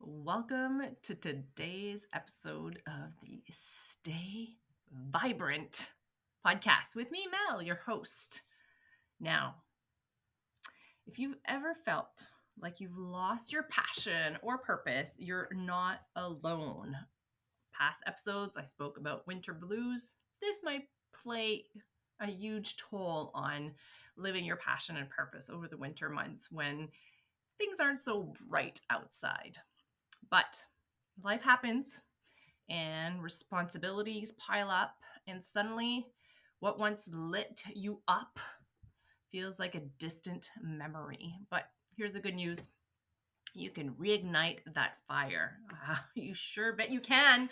Welcome to today's episode of the Stay Vibrant podcast with me, Mel, your host. Now, if you've ever felt like you've lost your passion or purpose, you're not alone. Past episodes, I spoke about winter blues. This might play a huge toll on living your passion and purpose over the winter months when things aren't so bright outside. But life happens and responsibilities pile up, and suddenly what once lit you up feels like a distant memory. But here's the good news: you can reignite that fire. You sure bet you can.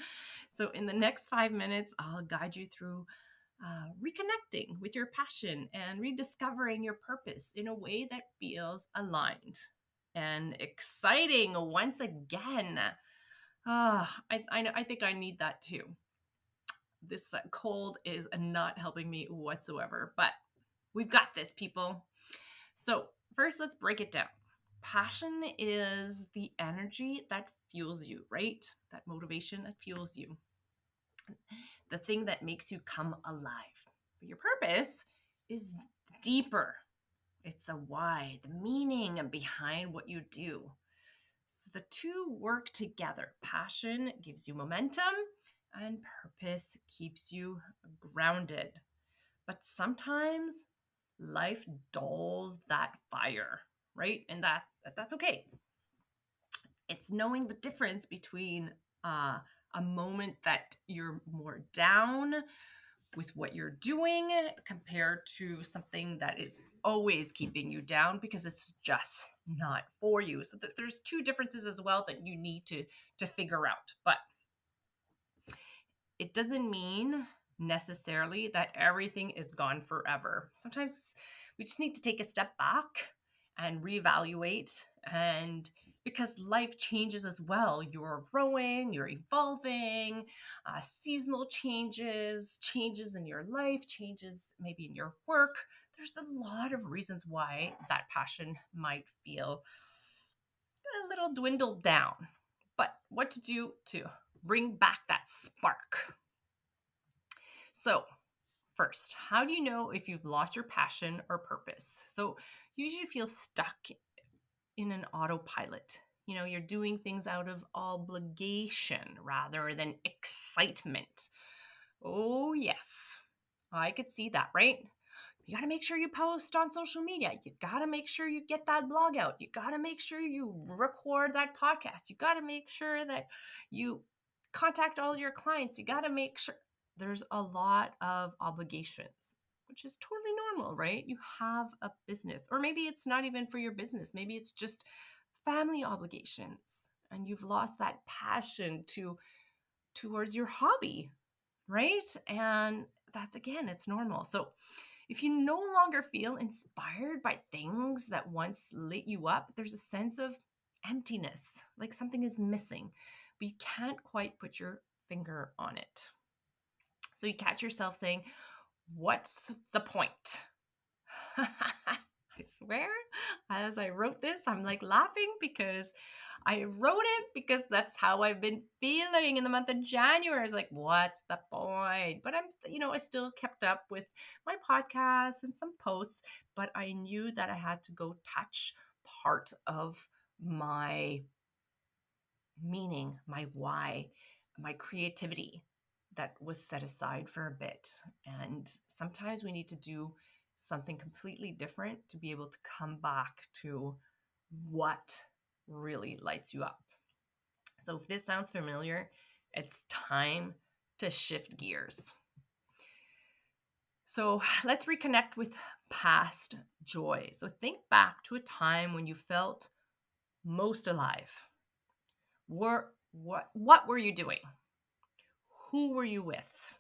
So, in the next 5 minutes, I'll guide you through reconnecting with your passion and rediscovering your purpose in a way that feels aligned and exciting once again. I think I need that too. This cold is not helping me whatsoever, but we've got this, people. So, first, let's break it down. Passion is the energy that fuels you, right? That motivation that fuels you, the thing that makes you come alive. But your purpose is deeper. It's a why, the meaning behind what you do. So the two work together. Passion gives you momentum, and purpose keeps you grounded. But sometimes life dulls that fire, right? And that's okay. It's knowing the difference between a moment that you're more down with what you're doing compared to something that is always keeping you down because it's just not for you. So there's two differences as well that you need to figure out. But it doesn't mean necessarily that everything is gone forever. Sometimes we just need to take a step back and reevaluate, and because life changes as well. You're growing, you're evolving, seasonal changes in your life, changes maybe in your work. There's a lot of reasons why that passion might feel a little dwindled down. But what to do to bring back that spark? So, first, how do you know if you've lost your passion or purpose? So, you usually feel stuck in an autopilot. You're doing things out of obligation rather than excitement. Oh, yes, I could see that, right? You got to make sure you post on social media. You got to make sure you get that blog out. You got to make sure you record that podcast. You got to make sure that you contact all your clients. You got to make sure there's a lot of obligations, which is totally normal, right? You have a business, or maybe it's not even for your business. Maybe it's just family obligations and you've lost that passion towards your hobby, right? And that's, again, it's normal. So if you no longer feel inspired by things that once lit you up, there's a sense of emptiness, like something is missing, but you can't quite put your finger on it. So you catch yourself saying, what's the point? I swear, as I wrote this, I'm like laughing because I wrote it because that's how I've been feeling in the month of January. I was like, what's the point? But I still kept up with my podcast and some posts, but I knew that I had to go touch part of my meaning, my why, my creativity that was set aside for a bit. And sometimes we need to do something completely different to be able to come back to what really lights you up. So if this sounds familiar, it's time to shift gears. So let's reconnect with past joy. So think back to a time when you felt most alive. What were you doing? Who were you with?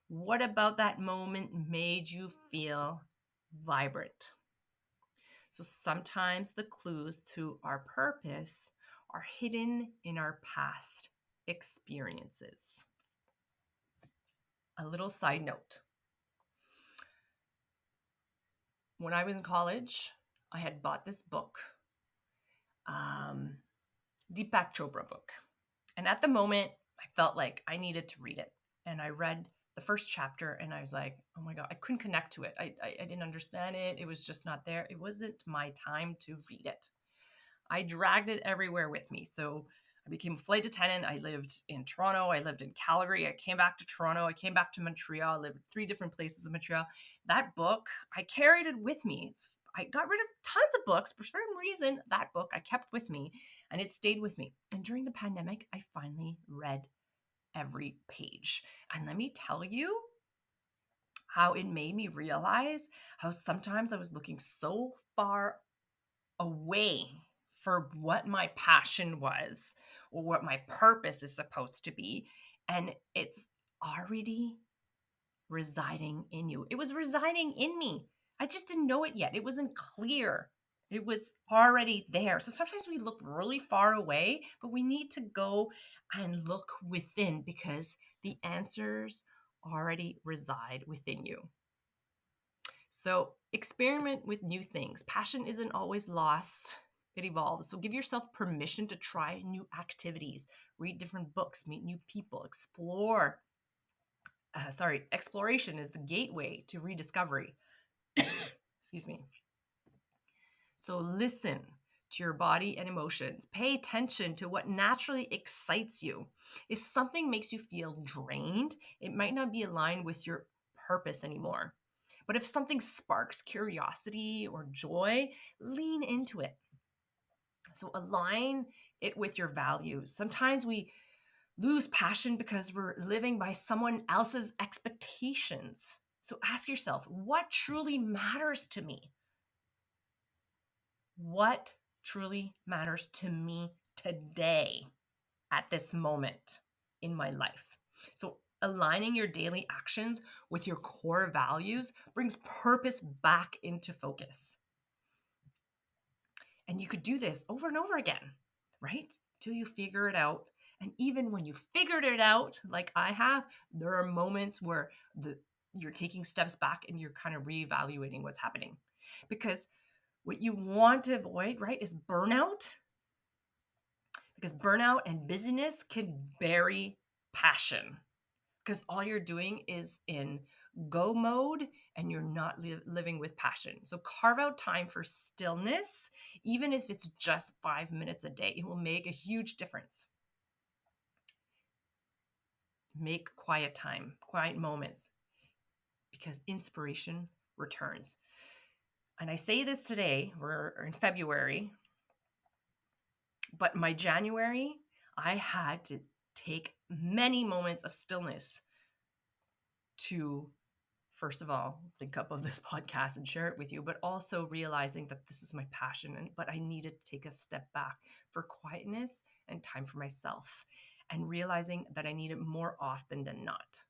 What about that moment made you feel vibrant? So sometimes the clues to our purpose are hidden in our past experiences. A little side note. When I was in college, I had bought this book. Deepak Chopra book. And at the moment, I felt like I needed to read it. And I read the first chapter and I was like, oh my God, I couldn't connect to it. I didn't understand it. It was just not there. It wasn't my time to read it. I dragged it everywhere with me. So I became a flight attendant. I lived in Toronto. I lived in Calgary. I came back to Toronto. I came back to Montreal. I lived in 3 different places in Montreal. That book, I carried it with me. I got rid of tons of books. For some reason, that book I kept with me and it stayed with me. And during the pandemic, I finally read every page. And let me tell you how it made me realize how sometimes I was looking so far away for what my passion was or what my purpose is supposed to be. And it's already residing in you. It was residing in me. I just didn't know it yet. It wasn't clear. It was already there. So sometimes we look really far away, but we need to go and look within because the answers already reside within you. So experiment with new things. Passion isn't always lost. It evolves. So give yourself permission to try new activities, read different books, meet new people, explore. Exploration is the gateway to rediscovery. Excuse me. So listen to your body and emotions. Pay attention to what naturally excites you. If something makes you feel drained, it might not be aligned with your purpose anymore. But if something sparks curiosity or joy, lean into it. So align it with your values. Sometimes we lose passion because we're living by someone else's expectations. So ask yourself, what truly matters to me? What truly matters to me today at this moment in my life? So aligning your daily actions with your core values brings purpose back into focus. And you could do this over and over again, right? Till you figure it out. And even when you figured it out, like I have, there are moments where you're taking steps back and you're kind of reevaluating what's happening. Because what you want to avoid, right, is burnout. Because burnout and busyness can bury passion. Because all you're doing is in go mode and you're not living with passion. So carve out time for stillness, even if it's just 5 minutes a day. It will make a huge difference. Make quiet time, quiet moments, because inspiration returns. And I say this today, we're in February, but my January, I had to take many moments of stillness to, first of all, think up of this podcast and share it with you, but also realizing that this is my passion, but I needed to take a step back for quietness and time for myself, and realizing that I need it more often than not.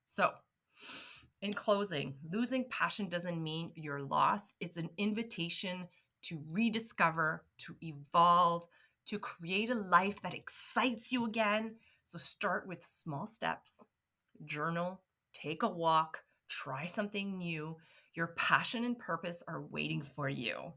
So, in closing, losing passion doesn't mean you're lost. It's an invitation to rediscover, to evolve, to create a life that excites you again. So start with small steps, journal, take a walk, try something new. Your passion and purpose are waiting for you.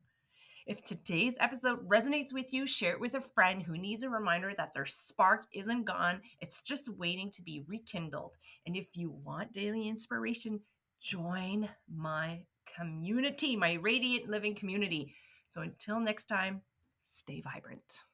If today's episode resonates with you, share it with a friend who needs a reminder that their spark isn't gone. It's just waiting to be rekindled. And if you want daily inspiration, join my community, my Radiant Living community. So until next time, stay vibrant.